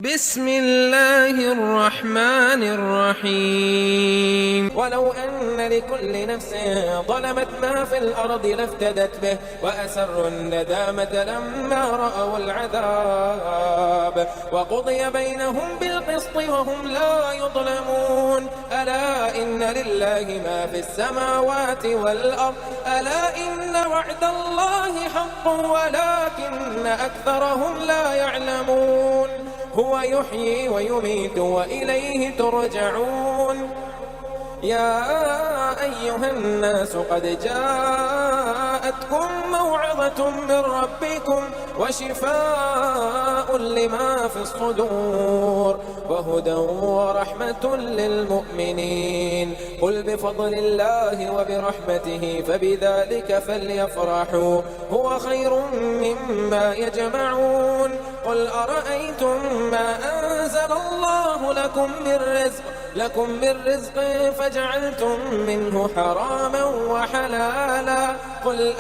بسم الله الرحمن الرحيم ولو أن لكل نفس ظلمت ما في الأرض لافتدت به وأسروا الندامة لما رأوا العذاب وقضي بينهم بالقسط وهم لا يظلمون ألا إن لله ما في السماوات والأرض ألا إن وعد الله حق ولكن أكثرهم لا يعلمون هو يحيي ويميت وإليه ترجعون يا أيها الناس قد جاءتكم موعظة من ربكم وشفاء لما في الصدور وهدى ورحمة للمؤمنين قل بفضل الله وبرحمته فبذلك فليفرحوا هو خير مما يجمعون قل أرأيتم ما أنزل الله لكم من رزق فجعلتم منه حراما وحلالا قل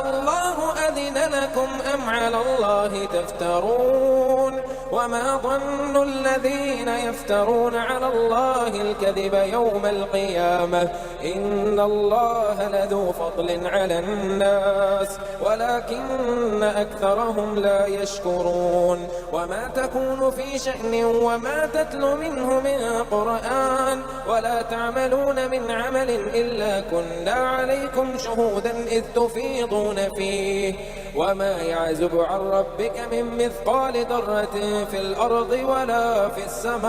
الله أذن لكم أم على الله تفترون وما ظن الذين يفترون على الله الكذب يوم القيامة إن الله لذو فضل على الناس ولكن أكثرهم لا يشكرون وما تكون في شأن وما تتلو منه من قرآن ولا تعملون من عمل إلا كنا عليكم شهودا إذ تفيضون فيه وما يعزب عن ربك من مثقال ذرة في الأرض ولا في السماء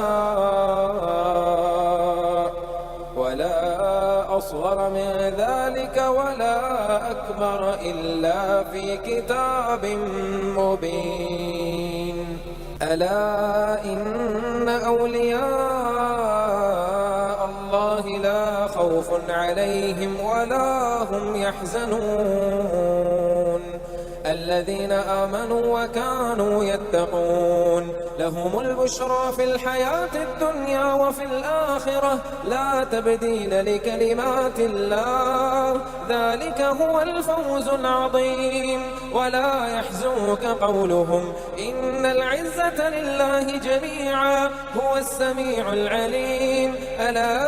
ولا أصغر من ذلك ولا أكبر إلا في كتاب مبين ألا إن أولياء الله لا خوف عليهم ولا هم يحزنون الذين آمنوا وكانوا يتقون لهم البشرى في الحياة الدنيا وفي الآخرة لا تبديل لكلمات الله ذلك هو الفوز العظيم ولا يحزنك قولهم إن العزة لله جميعا هو السميع العليم ألا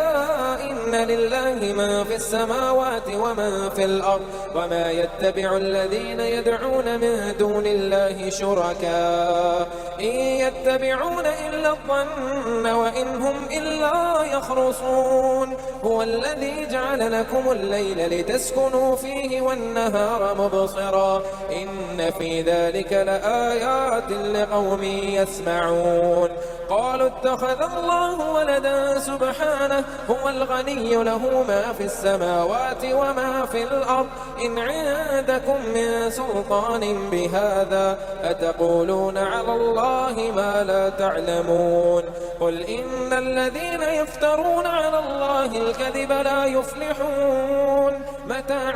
إن لله ما في السماوات وما في الأرض وما يتبع الذين يدعون من دون الله شركاء إن يتبعون إلا الظن وإن هم إلا يخرصون هو الذي جعل لكم الليل لتسكنوا فيه والنهار مبصرا إن في ذلك لآيات لقوم يسمعون قالوا اتخذ الله ولدا سبحانه هو الغني له ما في السماوات وما في الأرض إن عندكم من سلطان بهذا أتقولون على الله ما لا تعلمون قل إن الذين يفترون على الله الكذب لا يفلحون متاع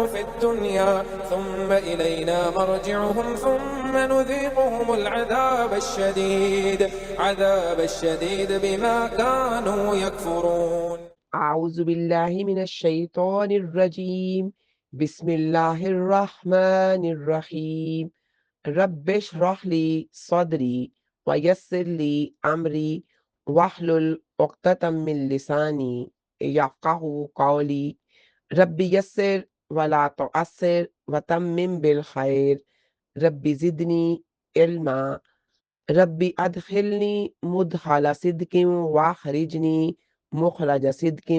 في الدنيا ثم إلينا مرجعهم ثم نذيقهم العذاب الشديد بما كانوا يكفرون أعوذ بالله من الشيطان الرجيم بسم الله الرحمن الرحيم رب اشرح لي صدري ويسر لي أمري واحلل عقدة من لساني يفقهوا قولي رب يسر ولا تعسر وتمم بالخير رب زدني علما رب أدخلني مدخل صدق واخرجني مخرج صدق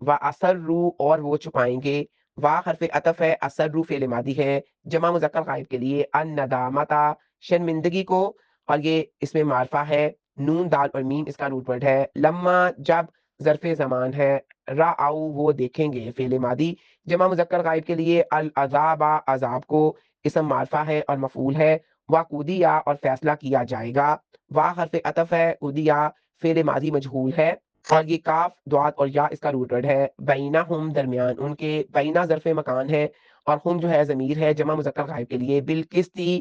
و اسروا اور وہ چھپائیں گے، وا حرف عطف ہے، اسروا فعل ماضی ہے جمع مذکر غائب کے لیے، الندامتا شرمندگی کو، اور یہ اس میں معرفہ ہے، نون دال اور میم اس کا روٹ ورڈ ہے، لما جب ظرف زمان ہے، راؤ وہ دیکھیں گے فعل ماضی جمع مذکر غائب کے لیے، العذاب عذاب کو اسم معرفہ ہے اور مفعول ہے، وقودیا اور فیصلہ کیا جائے گا، وا حرف عطف ہے، قودیا فعل ماضی مجہول ہے، اور یہ کاف دعات اور یا اس کا روٹ ورڈ ہے، بینہم درمیان ان کے، بینہ ظرف مکان ہے اور ہم جو ہے ضمیر ہے جمع مذکر غائب کے لیے، بالقسطی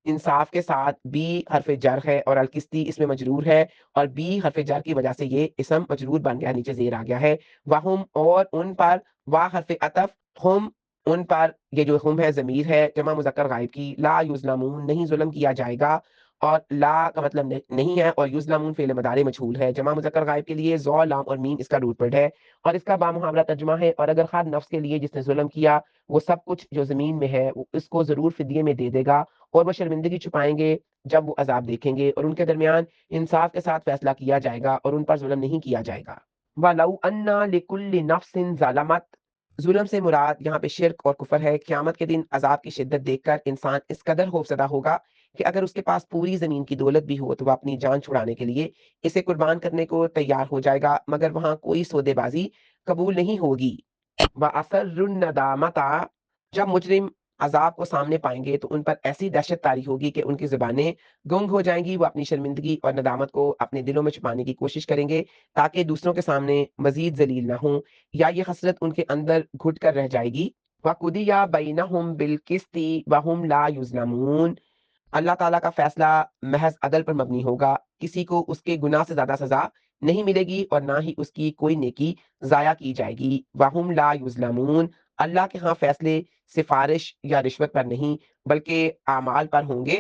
انصاف کے ساتھ، بی حرف جر ہے اور القسطی اس میں مجرور ہے، اور بی حرف جر کی وجہ سے یہ اسم مجرور بن گیا، نیچے زیر آ گیا ہے، وہم اور ان پر، وا حرف عطف ہم ان پر، یہ جو ہم ہے ضمیر ہے جمع مذکر غائب کی، لا یظلمون نہیں ظلم کیا جائے گا، اور لا کا مطلب نہیں ہے، اور یظلمون فعل مضارع مجہول ہے جمع مذکر غائب کے لیے، ذو لام اور میم اس کا روٹ ورڈ ہے، اور اس کا بامحاورہ ترجمہ ہے، اور اگر خود نفس کے لیے جس نے ظلم کیا وہ سب کچھ جو زمین میں ہے وہ اس کو ضرور فدیے میں دے دے گا، اور وہ شرمندگی چھپائیں گے جب وہ عذاب دیکھیں گے، اور ان کے درمیان انصاف کے ساتھ فیصلہ کیا جائے گا اور ان پر ظلم نہیں کیا جائے گا۔ وَلَوْ أَنَّ لِكُلِّ نَفْسٍ ظَلَمَتْ ظلم سے مراد یہاں پہ شرک اور کفر ہے، قیامت کے دن عذاب کی شدت دیکھ کر انسان اس قدر خوفزدہ ہوگا کہ اگر اس کے پاس پوری زمین کی دولت بھی ہو تو وہ اپنی جان چھڑانے کے لیے اسے قربان کرنے کو تیار ہو جائے گا، مگر وہاں کوئی سودے بازی قبول نہیں ہوگی۔ وَأَسَرُّ النَّدَامَةَ جب مجرم عذاب کو سامنے پائیں گے تو ان پر ایسی دہشت طاری ہوگی کہ ان کی زبانیں گنگ ہو جائیں گی، وہ اپنی شرمندگی اور ندامت کو اپنے دلوں میں چھپانے کی کوشش کریں گے تاکہ دوسروں کے سامنے مزید ذلیل نہ ہوں، یا یہ حسرت ان کے اندر گھٹ کر رہ جائے گی۔ وَقُضِیَ بَیْنَهُم بِالْقِسْطِ وَهُمْ لَا يُظْلَمُونَ اللہ تعالیٰ کا فیصلہ محض عدل پر مبنی ہوگا، کسی کو اس کے گناہ سے زیادہ سزا نہیں ملے گی اور نہ ہی اس کی کوئی نیکی ضائع کی جائے گی۔ وَهُمْ لَا يُظْلَمُونَ اللہ کے ہاں فیصلے سفارش یا رشوت پر نہیں بلکہ اعمال پر ہوں گے۔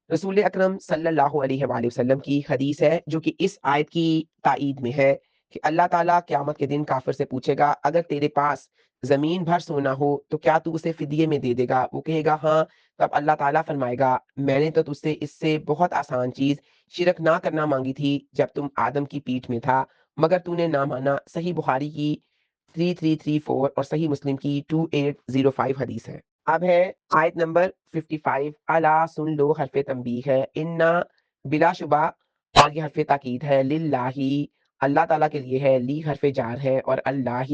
رسول اکرم صلی اللہ علیہ وآلہ وسلم کی حدیث ہے جو کہ اس آیت کی تائید میں ہے کہ اللہ تعالیٰ قیامت کے دن کافر سے پوچھے گا اگر تیرے پاس زمین بھر سونا ہو تو کیا تو اسے فدیے میں دے دے گا؟ وہ کہے گا ہاں، تب اللہ تعالیٰ فرمائے گا میں نے تو تجھ سے اس سے بہت آسان چیز شرک نہ کرنا مانگی تھی جب تم آدم کی پیٹھ میں تھا، مگر تو نے نہ مانا۔ صحیح بخاری کی 3334 اور صحیح مسلم کی 2805 حدیث ہے۔ اب ہے آیت نمبر 55، الا سن لو حرف تنبیہ ہے، انا بلا شبہ، اور یہ حرف تاکید ہے، للہ اللہ تعالیٰ کے لیے ہے، لی حرف جار ہے اور اللہ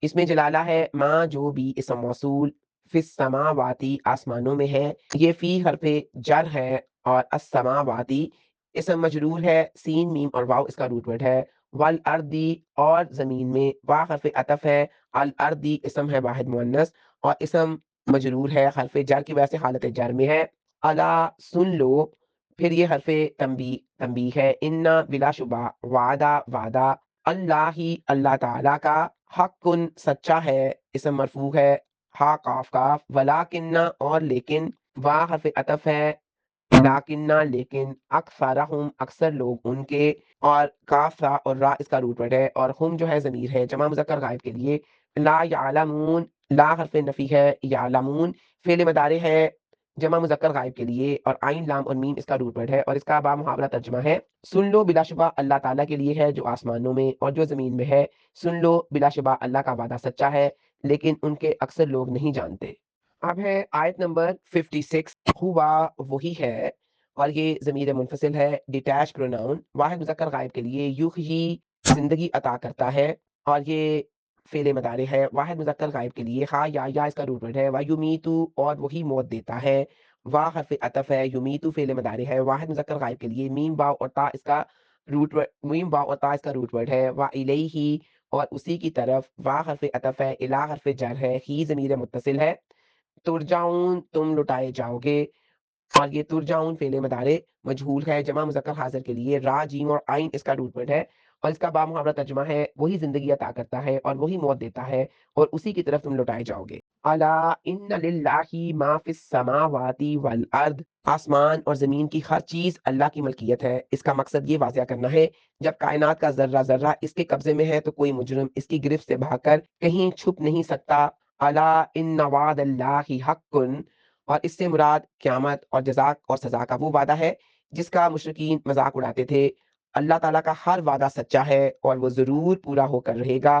اس میں جلالہ ہے، ماں جو بھی اسم موصول فی السماواتی آسمانوں میں ہے، یہ فی حرف جر ہے اور السماواتی اسم مجرور ہے، سین میم اور واو اس کا روٹ ورڈ ہے، والارضی اور زمین میں، وا حرف عطف ہے، الارضی اسم ہے واحد مؤنث اور اسم مجرور ہے، حرف جر کی وجہ سے حالت جر میں ہے، الا سن لو، پھر یہ حرف تنبیہ ہے، انا بلا شبہ، وعدہ وعدہ، اللہ ہی اللہ تعالیٰ کا، حق سچا ہے، اسم مرفوع ہے، ہا کاف کاف، ولاکنہ اور لیکن، وا حرف عطف ہے، لیکنہ لیکن، اکثرہم اکثر لوگ ان کے، اور کاف را اور را اس کا روٹ ورڈ ہے، اور ہم جو ہے ضمیر ہے جمع مذکر غائب کے لیے، لا یعلمون لا حرف نفی ہے، یعلمون فعل مضارع ہے جمع مذکر غائب کے لیے، اور عین لام اور میم اس کا روٹ ورڈ ہے، اور اس کا بامحاورہ ترجمہ ہے، سن لو بلا شبہ اللہ تعالیٰ کے لیے ہے جو آسمانوں میں اور جو زمین میں ہے، سن لو بلا شبہ اللہ کا وعدہ سچا ہے لیکن ان کے اکثر لوگ نہیں جانتے۔ اب ہے آیت نمبر 56، ہوا وہی ہے، اور یہ ضمیر منفصل ہے، ڈیٹیچ پروناؤن واحد مذکر غائب کے لیے، یحیی زندگی عطا کرتا ہے، اور یہ فعل مضارع ہے واحد مذکر غائب کے لیے، خا یا اس کا روٹ ورڈ ہے، ویمیتو اور وہی موت دیتا ہے، وا حرف عطف ہے، یمیتو فعل مضارع ہے واحد مذکر غائب کے لیے، میم واو اور تا اس کا روٹ ورڈ، میم واو اور تا اس کا روٹ ورڈ ہے، وا الیہ اور اسی کی طرف، وا حرف عطف ہے، الا حرف جر ہے، ہی ضمیر متصل ہے، ترجعون تم لٹائے جاؤ گے، اور یہ ترجعون فعل مضارع مجہول ہے جمع مذکر حاضر کے لیے، را جیم اور عین اس کا روٹ ورڈ ہے، اور اس کا بامحاورہ ترجمہ ہے وہی زندگی عطا کرتا ہے اور وہی موت دیتا ہے اور اسی کی طرف تم لوٹائے جاؤ گے۔ الا ان للہ ما فی السماوات والارض آسمان اور زمین کی ہر چیز اللہ کی ملکیت ہے۔ اس کا مقصد یہ واضح کرنا ہے جب کائنات کا ذرہ ذرہ اس کے قبضے میں ہے تو کوئی مجرم اس کی گرفت سے بھاگ کر کہیں چھپ نہیں سکتا۔ الا ان وعد اللہ حق، اور اس سے مراد قیامت اور جزاک اور سزا کا وہ وعدہ ہے جس کا مشرکین مذاق اڑاتے تھے۔ اللہ تعالیٰ کا ہر وعدہ سچا ہے اور وہ ضرور پورا ہو کر رہے گا،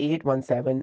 817,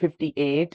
58,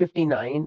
59,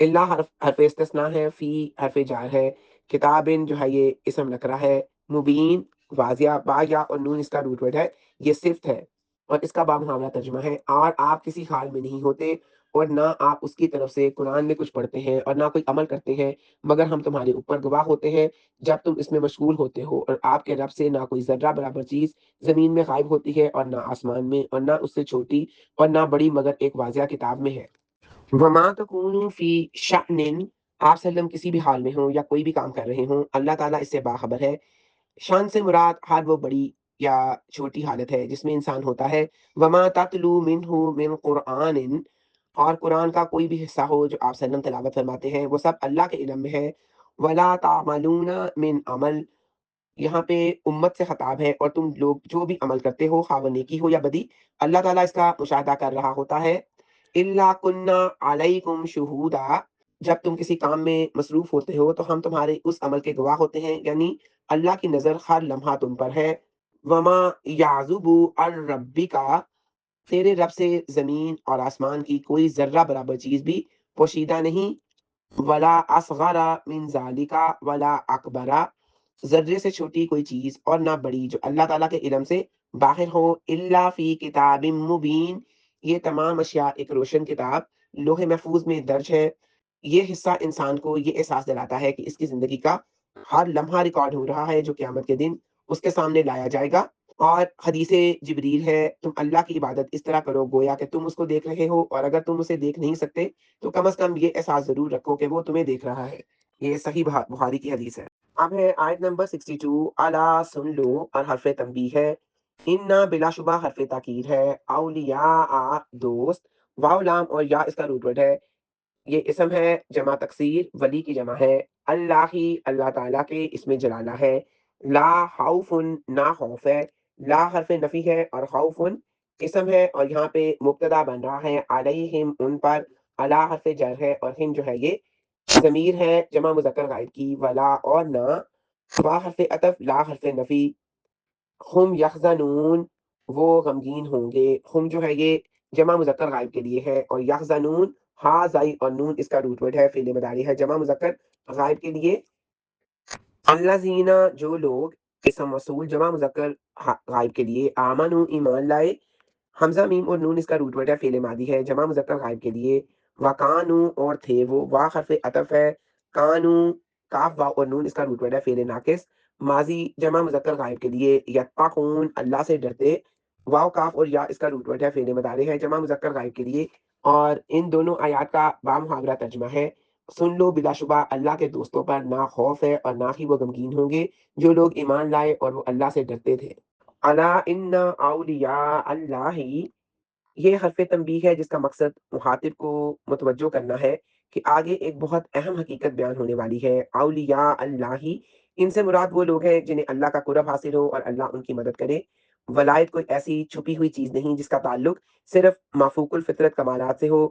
اللہ حرف استثناء ہے، فی حرف جار ہے، کتابن جو ہے یہ اسم نکرہ ہے، مبین واضح، با یا اور نون اس کا روٹ ورڈ ہے، یہ صفت ہے اور اس کا بامحاورہ ترجمہ ہے۔ اور آپ کسی حال میں نہیں ہوتے اور نہ آپ اس کی طرف سے قرآن میں کچھ پڑھتے ہیں اور نہ کوئی عمل کرتے ہیں، مگر ہم تمہارے اوپر گواہ ہوتے ہیں جب تم اس میں مشغول ہوتے ہو، اور آپ کے رب سے نہ کوئی ذرہ برابر چیز زمین میں غائب ہوتی ہے اور نہ آسمان میں، اور نہ اس سے چھوٹی اور نہ بڑی مگر ایک واضح کتاب میں ہے۔ وما تکونوا فی شأن، آپ صلی اللہ علیہ وسلم کسی بھی حال میں ہوں یا کوئی بھی کام کر رہے ہوں، اللہ تعالیٰ اس سے باخبر ہے۔ شان سے مراد ہر وہ بڑی یا چھوٹی حالت ہے جس میں انسان ہوتا ہے۔ وما تتلو منہ من قرآن، اور قرآن کا کوئی بھی حصہ ہو جو آپ صلی اللہ علیہ وسلم تلاوت فرماتے ہیں وہ سب اللہ کے علم میں ہے۔ ولا تعملون من عمل، یہاں پہ امت سے خطاب ہے، اور تم لوگ جو بھی عمل کرتے ہو خواہ وہ نیکی ہو یا بدی، اللہ تعالیٰ اس کا مشاہدہ کر رہا ہوتا ہے۔ الا کننا علیکم شہودا، جب تم کسی کام میں مصروف ہوتے ہو تو ہم تمہارے اس عمل کے گواہ ہوتے ہیں، یعنی اللہ کی نظر ہر لمحہ تم پر ہے۔ وما یعزب عن ربک، تیرے رب سے زمین اور آسمان کی کوئی ذرہ برابر چیز بھی پوشیدہ نہیں۔ ولا اصغر من ذالک ولا اکبر، ذرے سے چھوٹی کوئی چیز اور نہ بڑی جو اللہ تعالیٰ کے علم سے باہر ہو۔ الا فی کتاب مبین، یہ تمام اشیاء ایک روشن کتاب لوح محفوظ میں درج ہے۔ یہ حصہ انسان کو یہ احساس دلاتا ہے کہ اس کی زندگی کا ہر لمحہ ریکارڈ ہو رہا ہے جو قیامت کے دن اس کے سامنے لایا جائے گا۔ اور حدیث جبریل ہے، تم اللہ کی عبادت اس طرح کرو گویا کہ تم اس کو دیکھ رہے ہو، اور اگر تم اسے دیکھ نہیں سکتے تو کم از کم یہ احساس ضرور رکھو کہ وہ تمہیں دیکھ رہا ہے۔ یہ صحیح بخاری کی حدیث ہے۔ اب ہے آیت نمبر 62، الا سن لو، اور حرف تنبیہ ہے۔ انا بلا شبہ حرف تاکید ہے، اولیاء دوست، واو لام اور یا اس کا روٹ ورڈ ہے، یہ اسم ہے جمع تکسیر، ولی کی جمع ہے، اللہ ہی اللہ تعالیٰ کے، اس میں جلالہ ہے۔ لا خوف، نہ خوف ہے، لا حرف نفی ہے اور خوف اسم ہے، اور یہاں پہ مبتدا بن رہا ہے علیہم ان پر، اللہ حرف جر ہے اور ہم جو ہے یہ ضمیر ہے جمع مذکر غائب کی، ولا اور نہ، وا حرف عطف، لا حرف نفی، ہم یحزنون وہ غمگین ہوں گے، ہم جو ہے یہ جمع مذکر غائب کے لیے ہے، اور یحزنون ہا زائی اور نون اس کا روٹ ورڈ ہے، فعل مضارع ہے جمع مذکر غائب کے لیے۔ الذین، جو لوگ، اسم موصول جمع مذکر غائب کے لیے، آمنو ایمان لائے، حمزہ میم اور نون اس کا روٹ ورڈ ہے، فعل ماضی ہے جمع مذکر غائب کے لیے۔ وکانو، اور تھے وہ، وا حرف عطف ہے، کانو کاف وا اور نون اس کا روٹ ورڈ ہے، فعل ناقص ماضی جمع مذکر غائب کے لیے۔ یتقون، اللہ سے ڈرتے، واو کاف اور یا اس کا روٹ ورڈ ہے، فعل مضارع ہے جمع مذکر غائب کے لیے۔ اور ان دونوں آیات کا بامحاورہ ترجمہ ہے، سن لو بلا شبہ اللہ کے دوستوں پر نہ خوف ہے اور نہ ہی وہ غمگین ہوں گے جو لوگ ایمان لائے اور وہ اللہ سے ڈرتے تھے۔ الا ان اولیاء اللہ، یہ حرف تنبیہ ہے جس کا مقصد مخاطب کو متوجہ کرنا ہے کہ آگے ایک بہت اہم حقیقت بیان ہونے والی ہے۔ اولیاء اللہ، ان سے مراد وہ لوگ ہیں جنہیں اللہ کا قرب حاصل ہو اور اللہ ان کی مدد کرے۔ ولایت کوئی ایسی چھپی ہوئی چیز نہیں جس کا تعلق صرف مافوق الفطرت کمالات سے ہو،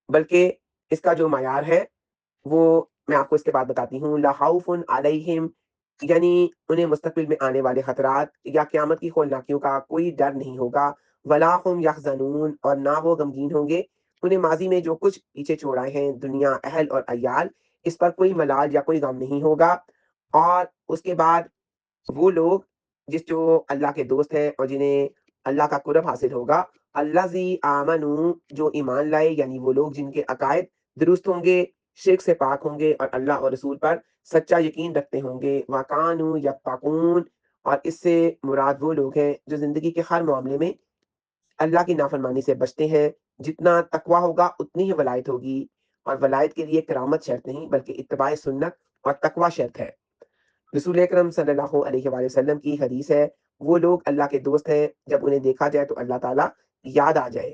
بلکہ اس کا جو معیار ہے وہ میں آپ کو اس کے بعد بتاتی ہوں۔ لا خوف علیہم، یعنی انہیں مستقبل میں آنے والے خطرات یا قیامت کی ہولناکیوں کا کوئی ڈر نہیں ہوگا۔ ولا هم یحزنون، اور نہ وہ غمگین ہوں گے، انہیں ماضی میں جو کچھ پیچھے چھوڑ آئے ہیں دنیا، اہل اور عیال، اس پر کوئی ملال یا کوئی غم نہیں ہوگا۔ اور اس کے بعد وہ لوگ جو اللہ کے دوست ہیں اور جنہیں اللہ کا قرب حاصل ہوگا، الذی آمنو، جو ایمان لائے، یعنی وہ لوگ جن کے عقائد درست ہوں گے، شرک سے پاک ہوں گے اور اللہ اور رسول پر سچا یقین رکھتے ہوں گے۔ وَكَانُوا يَتَّقُونَ، اور اس سے مراد وہ لوگ ہیں جو زندگی کے ہر معاملے میں اللہ کی نافرمانی سے بچتے ہیں۔ جتنا تقوی ہوگا اتنی ہی ولایت ہوگی، اور ولایت کے لیے کرامت شرط نہیں بلکہ اتباع سنت اور تقوی شرط ہے۔ رسول اکرم صلی اللہ علیہ وآلہ وسلم کی حدیث ہے، وہ لوگ اللہ کے دوست ہیں جب انہیں دیکھا جائے تو اللہ تعالیٰ یاد آ جائے۔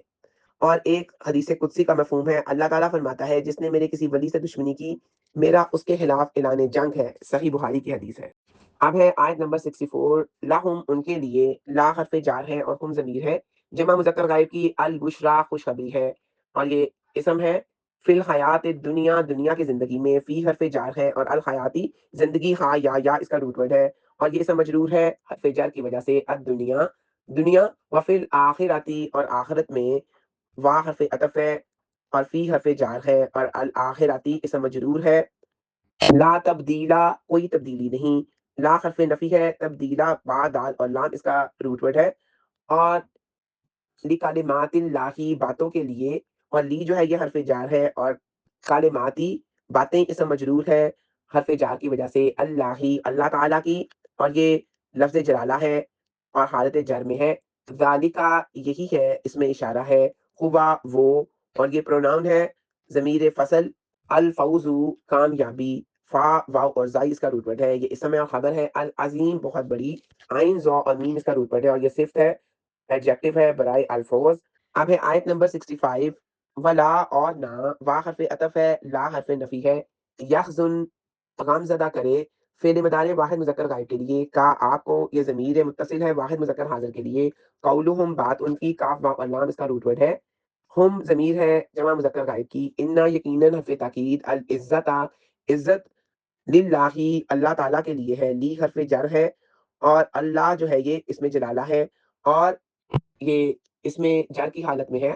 اور ایک حدیث قدسی کا مفہوم ہے، اللہ تعالیٰ فرماتا ہے جس نے میرے کسی ولی سے دشمنی کی، میرا اس کے خلاف اعلان جنگ ہے، صحیح بخاری کی حدیث ہے۔ اب ہے آیت نمبر 64، لہم ان کے لیے، لا حرف جار ہے اور ہم ضمیر ہے جمع مذکر غائب کی، البشرا خوشخبری ہے، اور یہ اسم ہے فی الحیات دنیا، دنیا کی زندگی میں، فی حرف جار ہے اور الحیاتی زندگی، ہاں یا اس کا روٹ ورڈ ہے، اور یہ اسم مجرور ہے حرف جار کی وجہ سے، الدنیا دنیا، وفی الآخراتی اور آخرت میں، وا حرف عطف ہے اور فی حرف جار ہے، اور الآخراتی اسم مجرور ہے، لا تبدیلا کوئی تبدیلی نہیں، لا حرف نفی ہے، تبدیلا با دال اور لام اس کا روٹ ورڈ ہے، اور لکالمات اللہ باتوں کے لیے، اور لی جو ہے یہ حرف جار ہے، اور کالماتی باتیں اسم مجرور ہے حرف جار کی وجہ سے، اللہ اللہ تعالیٰ کی، اور یہ لفظ جلالہ ہے اور حالت جر میں ہے، ذالکا یہی ہے، اس میں اشارہ ہے، ہوا وہ، اور یہ پروناؤن ہے ضمیر فصل، الفوز کامیابی، فا واو اور زائی اس کا روٹ ورڈ ہے، یہ اسم اور خبر ہے، العظیم بہت بڑی، عین زو اور میم اس کا روٹ ورڈ ہے، اور یہ صفت ہے، ایڈجیکٹو ہے برائے الفوز۔ اب ہے آیت نمبر 65، ولا اور نہ، وا حرف عطف ہے، لا حرف نفی ہے، یحزن غم زدہ کرے، فعل مضارع واحد مذکر غائب کے لیے، کا آپ کو یہ ضمیر متصل ہے واحد مذکر حاضر کے لیے، قولہم بات ان کی، کاف واو اور لام اس کا روٹ ورڈ ہے، ہم ضمیر ہے جمع مذکر غائب کی، انا یقیناً حرف تاکید، العزت عزت، للہ اللہ تعالیٰ کے لیے ہے، لی حرف جر ہے، اور اللہ جو ہے یہ اس میں جلالہ ہے، اور یہ اس میں جر کی حالت میں ہے،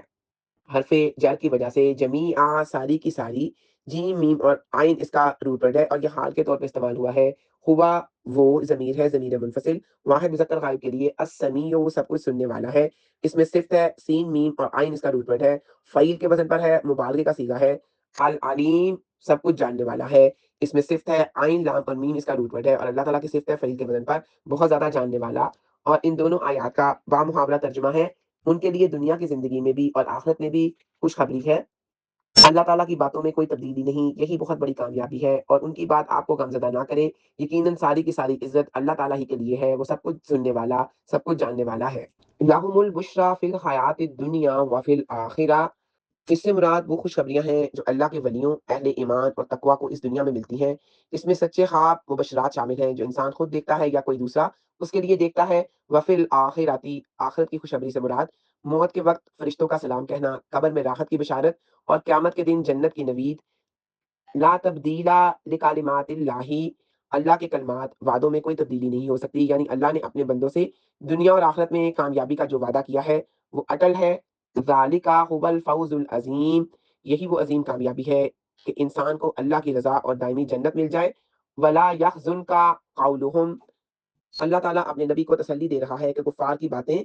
حرف جر کی وجہ سے، جمیع ساری کی ساری، جیم میم اور آئین اس کا روٹ ورڈ ہے، اور یہ حال کے طور پہ استعمال ہوا ہے، ہوا وہ ضمیر ہے ضمیر منفصل واحد مذکر غائب کے لیے، السمیع وہ سب کچھ سننے والا ہے، اس میں صفت ہے، سین میم اور آئین اس کا روٹ ورڈ ہے، فعیل کے وزن پر ہے، مبالغے کا صیغہ ہے، العلیم سب کچھ جاننے والا ہے، اس میں صفت ہے، آئین لام اور میم اس کا روٹ ورڈ ہے، اور اللہ تعالیٰ کی صفت ہے فعیل کے وزن پر بہت زیادہ جاننے والا، اور ان دونوں آیات کا بامحاورہ ترجمہ ہے، ان کے لیے دنیا کی زندگی میں بھی اور آخرت میں بھی خوشخبری ہے، اللہ تعالیٰ کی باتوں میں کوئی تبدیلی نہیں، یہی بہت بڑی کامیابی ہے، اور ان کی بات آپ کو غمزدہ نہ کرے، یقیناً ساری کی ساری عزت اللہ تعالیٰ ہی کے لیے ہے، وہ سب کچھ سننے والا سب کچھ جاننے والا ہے۔ لَهُمُ الْبُشْرَىٰ فِي الْحَيَاةِ الدُّنْيَا وَفِي الْآخِرَةِ، اس سے مراد وہ خوشخبریاں ہیں جو اللہ کے ولیوں، اہل ایمان اور تقویٰ کو اس دنیا میں ملتی ہیں، اس میں سچے خواب مبشرات شامل ہیں جو انسان خود دیکھتا ہے یا کوئی دوسرا اس کے لیے دیکھتا ہے، وفی الآخراتی آخرت کی خوشخبری سے مراد موت کے وقت فرشتوں کا سلام کہنا، قبر میں راحت کی بشارت، اور قیامت کے دن جنت کی نوید، لا تبدیلا لکالمات اللہ، اللہ کے کلمات وعدوں میں کوئی تبدیلی نہیں ہو سکتی، یعنی اللہ نے اپنے بندوں سے دنیا اور آخرت میں کامیابی کا جو وعدہ کیا ہے وہ اٹل ہے، ذالک هو الفوز العظیم، یہی وہ عظیم کامیابی ہے کہ انسان کو اللہ کی رضا اور دائمی جنت مل جائے، ولا یحزن کا قولہم، اللہ تعالیٰ اپنے نبی کو تسلی دے رہا ہے کہ کفار کی باتیں،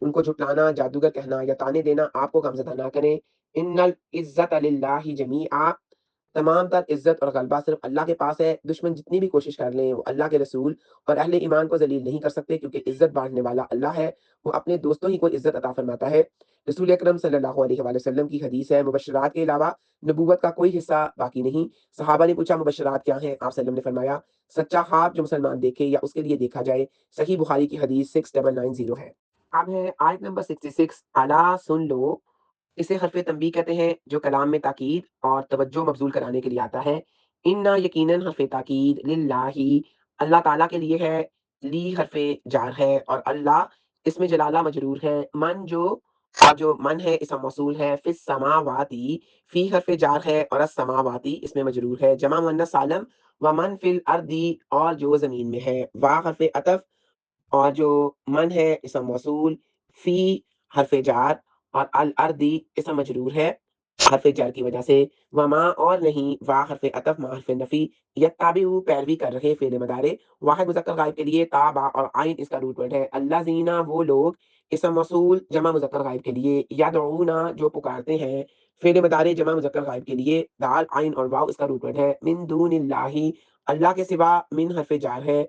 ان کو جھٹلانا، جادوگر کہنا یا تانے دینا آپ کو غمزدہ نہ کرے، ان العزت للہ جمیعا، تمام تر عزت اور غلبہ صرف اللہ کے پاس ہے، دشمن جتنی بھی کوشش کر لیں وہ اللہ کے رسول اور اہل ایمان کو ذلیل نہیں کر سکتے، کیونکہ عزت بانٹنے والا اللہ ہے، وہ اپنے دوستوں ہی کو عزت عطا فرماتا ہے، رسول اکرم صلی اللہ علیہ وآلہ وسلم کی حدیث ہے، مبشرات کے علاوہ نبوت کا کوئی حصہ باقی نہیں، صحابہ نے پوچھا مبشرات کیا ہیں، آپ صلی اللہ علیہ وسلم نے فرمایا سچا خواب جو مسلمان دیکھے یا اس کے لیے دیکھا جائے، صحیح بخاری کی حدیث 6990 ہے۔ اب ہے آیت نمبر 66، الا سن لو، اسے حرف تنبیہ کہتے ہیں جو کلام میں تاکید اور توجہ مبذول کرانے کے لیے آتا ہے، انا یقیناً حرف تاکید، للہ اللہ تعالیٰ کے لیے ہے، لی حرف جار ہے، اور اللہ اس میں جلالہ مجرور ہے، من جو، اور جو من ہے اسم موصول ہے، فی السماواتی، فی حرف جار ہے، اور السماواتی اس میں مجرور ہے، جمع مؤنث سالم، ومن فی الارضی، اور جو زمین میں ہے، وا حرف عطف، اور جو من ہے اسم موصول، فی حرف جار، اور الردی اسم مجرور ہے حرف جار کی وجہ سے، وما اور نہیں، وا حرف عطف ما حرف نفی، یتابع پیروی کر رہے فعل مضارع واحد مذکر غائب کے لیے، تابع اور عین اس کا روٹ ورڈ ہے، اللہ زینا وہ لوگ، اسم موصول جمع مذکر غائب کے لیے، یدعونا جو پکارتے ہیں، فعل مضارع جمع مذکر غائب کے لیے، دال عین اور واو اس کا روٹ ورڈ ہے، من دون اللہ اللہ کے سوا، من حرف جار ہے،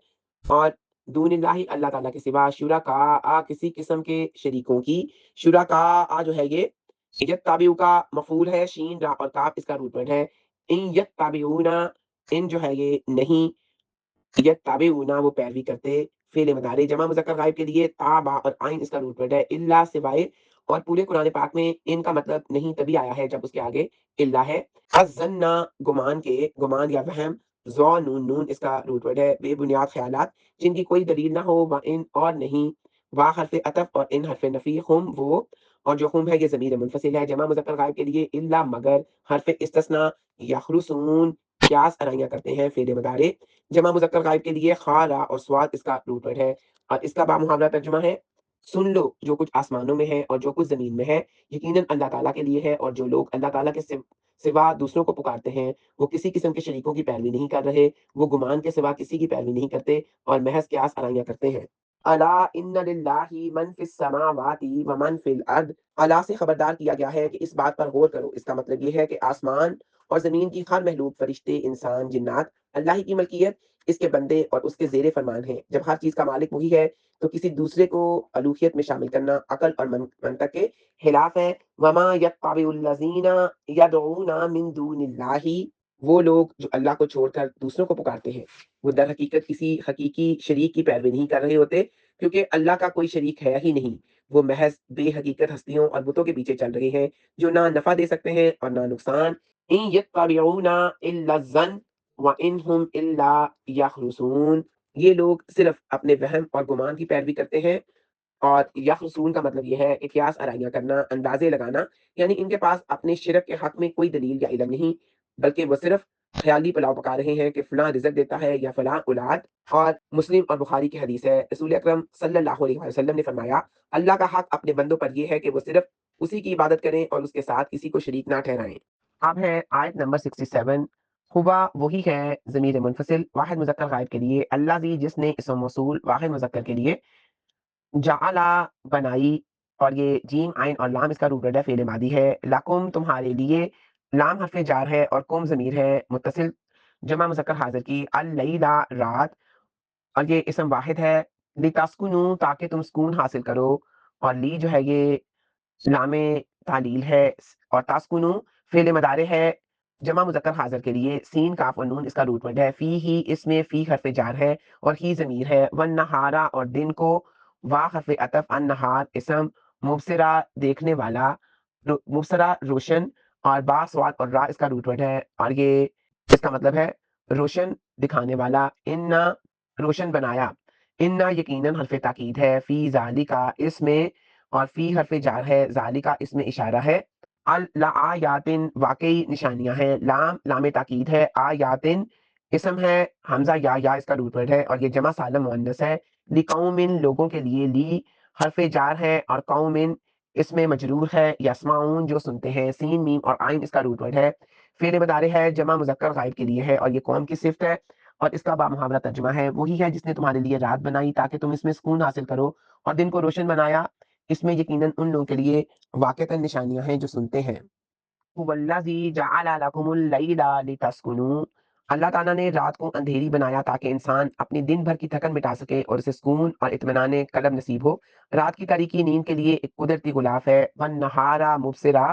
اور دون اللہ اللہ تعالیٰ کے سوا، شرکاء کسی قسم کے شریکوں کی، شرکاء جو ہے یہ یتابعوا کا مفعول ہے، شین را اور کاف اس کا روٹ ورڈ ہے، ان یتابعون، ان جو ہے یہ نہیں، یتابعون وہ پیروی کرتے، فعل مضارع جمع مذکر غائب کے لیے، تابع اور عین اس کا روٹ ورڈ ہے، الا سوائے، اور پورے قرآن پاک میں ان کا مطلب نہیں تبھی آیا ہے جب اس کے آگے الا ہے، الظن گمان کے، گمان یا وہم، ذو نون نون اس کا روٹ ورڈ ہے، بے بنیاد خیالات جن کی کوئی دلیل نہ ہو، و ان اور نہیں، وا حرف عطف اور ان حرف نفی، ہم وہ، اور جو ہم ہے یہ ضمیر منفصل ہے جمع مذکر غائب کے لیے، الا مگر، حرف استثناء، یخرسون قیاس ارائیاں کرتے ہیں، فعل مضارع جمع مذکر غائب کے لیے، خا را اور سواد اس کا روٹ ورڈ ہے، اور اس کا بامحاورہ ترجمہ ہے سن لو جو کچھ آسمانوں میں ہے اور جو کچھ زمین میں ہے، یقیناً اللہ تعالیٰ کے لیے ہے، اور جو لوگ اللہ تعالیٰ کے سوا دوسروں کو پکارتے ہیں، وہ کسی قسم کے شریکوں کی پیروی نہیں کر رہے، وہ گمان کے سوا کسی کی پیروی نہیں کرتے اور محض قیاس آرائیاں کرتے ہیں۔ الا ان للہ من فی السماوات و من فی الارض، اللہ سے خبردار کیا گیا ہے کہ اس بات پر غور کرو۔ اس کا مطلب یہ ہے کہ آسمان اور زمین کی ہر مخلوق، فرشتے، انسان، جنات، اللہ ہی کی ملکیت، اس کے بندے اور اس کے زیر فرمان ہیں۔ جب ہر چیز کا مالک وہی ہے تو کسی دوسرے کو الوہیت میں شامل کرنا عقل اور منطق کے خلاف ہے۔ وما یتبع الذین یدعون من دون اللہ، وہ لوگ جو اللہ کو چھوڑ کر دوسروں کو پکارتے ہیں، وہ در حقیقت کسی حقیقی شریک کی پیروی نہیں کر رہے ہوتے، کیونکہ اللہ کا کوئی شریک ہے ہی نہیں۔ وہ محض بے حقیقت ہستیوں اور بتوں کے پیچھے چل رہے ہیں جو نہ نفع دے سکتے ہیں اور نہ نقصان۔ ان یتبعون الا الظن وان هم الا یخرصون، یہ لوگ صرف اپنے وہم اور گمان کی پیروی کرتے ہیں، اور یخرصون کا مطلب یہ ہے کہ قیاس آرائیاں کرنا، اندازے لگانا، یعنی ان کے پاس اپنے شرک کے حق میں کوئی دلیل یا علم نہیں، بلکہ وہ صرف خیالی پلاؤ پکا رہے ہیں کہ فلاں رزق دیتا ہے یا فلاں اولاد۔ اور مسلم اور بخاری کی حدیث ہے، رسول اکرم صلی اللہ علیہ وسلم نے فرمایا، اللہ کا حق اپنے بندوں پر یہ ہے کہ وہ صرف اسی کی عبادت کریں اور اس کے ساتھ کسی کو شریک نہ ٹھہرائیں۔ اب ہے آیت نمبر 67۔ ہوا وہی ہے ضمیر منفصل واحد مذکر غائب کے لیے، اللہ دی جس نے اسم موصول واحد مذکر کے لیے جعلا بنائی، اور یہ جیم عین اور لام اس کا روٹ ہے، فعل ماضی ہے۔ لکم تمہارے لیے، لام حرف جار ہے اور کم ضمیر ہے متصل جمع مذکر حاضر کی، اللیلہ رات، اور یہ اسم واحد ہے۔ لتسکنوا تاکہ تم سکون حاصل کرو، اور لی جو ہے یہ لام تعلیل ہے، اور تاسکنو فعل مضارع ہے جمع مذکر حاضر کے لیے، سین کاف اور نون اس کا روٹ ورڈ ہے۔ فی ہی، اس میں فی حرف جار ہے اور ہی ضمیر ہے۔ والنہارا، اور دن کو، وا حرف عطف، النہار اسم، مبصرہ دیکھنے والا، مبصرہ روشن، اور با سواد اور را اس کا روٹ ورڈ ہے، اور یہ اس کا مطلب ہے روشن دکھانے والا۔ انا روشن بنایا، انا یقیناً حرف تاکید ہے، فی ذالکا اس میں، اور فی حرف جار ہے، ذالکا اس میں اشارہ ہے۔ لآیاتن واقعی نشانیاں ہیں، لام لام تاکید ہے، آیاتن اسم ہے، حمزہ یا اس کا روٹ ورڈ ہے، اور یہ جمع سالم مؤنث ہے۔ لقومن لوگوں کے لیے، لی حرف جار ہے اور قومن اس میں مجرور ہے، یسمعون جو سنتے ہیں، سین میم اور عین اس کا روٹ ورڈ ہے، فعل مضارع ہے جمع مذکر غائب کے لیے ہے، اور یہ قوم کی صفت ہے، اور اس کا بامحاورہ ترجمہ ہے، وہی ہے جس نے تمہارے لیے رات بنائی تاکہ تم اس میں سکون حاصل کرو، اور دن کو روشن بنایا، اس میں یقیناً ان لوگوں کے لیے واقعتاً نشانیاں ہیں جو سنتے ہیں۔ والذی جعل لکم اللیل لتسکنوا، اللہ تعالیٰ نے رات کو اندھیری بنایا تاکہ انسان اپنی دن بھر کی تھکن مٹا سکے اور اسے سکون اور اطمینان قلب نصیب ہو۔ رات کی تاریکی نیند کے لیے ایک قدرتی غلاف ہے۔ والنہارا مبصرہ،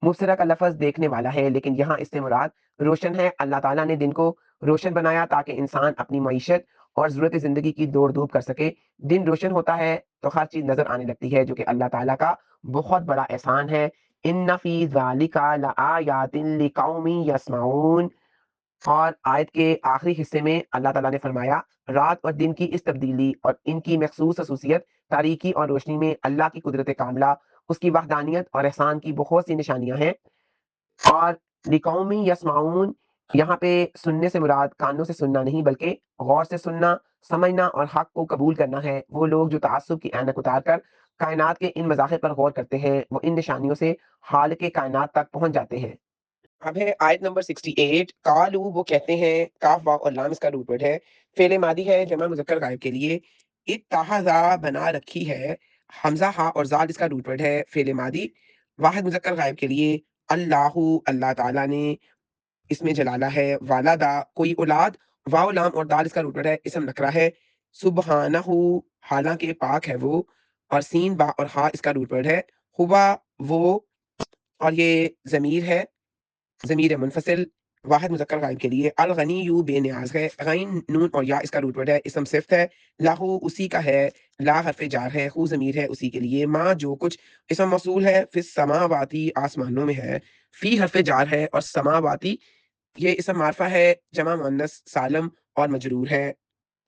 مبصرہ کا لفظ دیکھنے والا ہے، لیکن یہاں اس سے مراد روشن ہے۔ اللہ تعالیٰ نے دن کو روشن بنایا تاکہ انسان اپنی معیشت اور ضرورت زندگی کی دوڑ دھوپ کر سکے۔ دن روشن ہوتا ہے تو ہر چیز نظر آنے لگتی ہے، جو کہ اللہ تعالیٰ کا بہت بڑا احسان ہے۔ ان فی ذالک لآیات لقوم یسمعون، اور آیت کے آخری حصے میں اللہ تعالیٰ نے فرمایا، رات اور دن کی اس تبدیلی اور ان کی مخصوص خصوصیت، تاریکی اور روشنی میں اللہ کی قدرت کاملہ، اس کی وحدانیت اور احسان کی بہت سی نشانیاں ہیں۔ اور لقومی یسمعون، یہاں پہ سننے سے مراد کانوں سے سننا نہیں، بلکہ غور سے سننا، سمجھنا اور حق کو قبول کرنا ہے۔ وہ لوگ جو تعصب کی اینک اتار کر کائنات کے ان مظاہر پر غور کرتے ہیں، وہ ان نشانیوں سے حال کے کائنات تک پہنچ جاتے ہیں۔ اب ہے آیت نمبر 68۔ قالو وہ کہتے ہیں، کاف واو اور لام اس کا روٹ ورڈ ہے، فعل ماضی ہے جمع مذکر غائب کے لیے۔ اتخذا بنا رکھی ہے، حمزہ ہا اور زاد اس کا روٹ ورڈ ہے، فعل ماضی واحد مذکر غائب کے لیے۔ اللہ اللہ تعالیٰ نے، اس میں جلالہ ہے، والدہ کوئی اولاد، واو لام اور دال اس کا روٹ ورڈ ہے، اسم نکرہ ہے۔ سبحانہ حالانکہ پاک ہے وہ، اور سین با اور ہا اس کا روٹ ورڈ ہے۔ ہوا وہ، اور یہ ضمیر ہے، ضمیر منفصل واحد مذکر غائب کے لیے۔ الغنی بے نیاز ہے، غین نون اور یا اس کا روٹ ورڈ ہے، اسم صفت ہے۔ لاہو اسی کا ہے، لا حرف جار ہے، ہو ضمیر ہے اسی کے لیے۔ ما جو کچھ اسم موصول ہے، فی السماواتی آسمانوں میں ہے، فی حرف جار ہے، اور سماواتی یہ اسم معرفہ ہے جمع مؤنث سالم اور مجرور ہے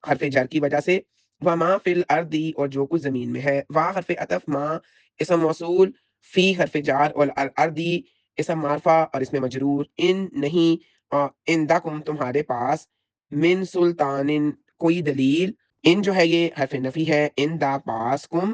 حرف جر کی وجہ سے۔ وما فی الارض، اور جو کچھ زمین میں ہے، وا حرف عطف، ما اسم موصول، فی حرف جار، اور الارض اسم معرفہ اور اس میں مجرور۔ ان نہیں، اور عندکم تمہارے پاس، من سلطان کوئی دلیل، ان جو ہے یہ حرف نفی ہے، ان دا پاس، کم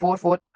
44।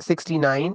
69।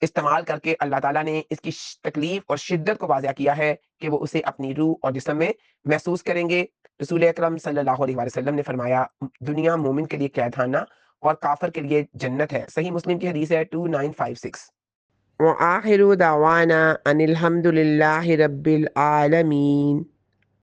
استعمال کر کے اللہ تعالیٰ نے اس کی تکلیف اور شدت کو واضح کیا ہے کہ وہ اسے اپنی روح اور جسم میں محسوس کریں گے۔ رسول اکرم صلی اللہ علیہ وسلم نے فرمایا دنیا مومن کے لیے قید خانہ اور کافر کے لیے جنت ہے۔ صحیح مسلم کی حدیث ہے 2956۔ وآخر دعوانا ان الحمد للہ رب العالمین۔